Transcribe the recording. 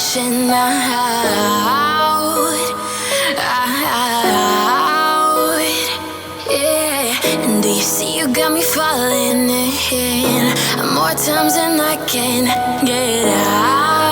crashing out, yeah. And do you see you got me falling in more times than I can get out?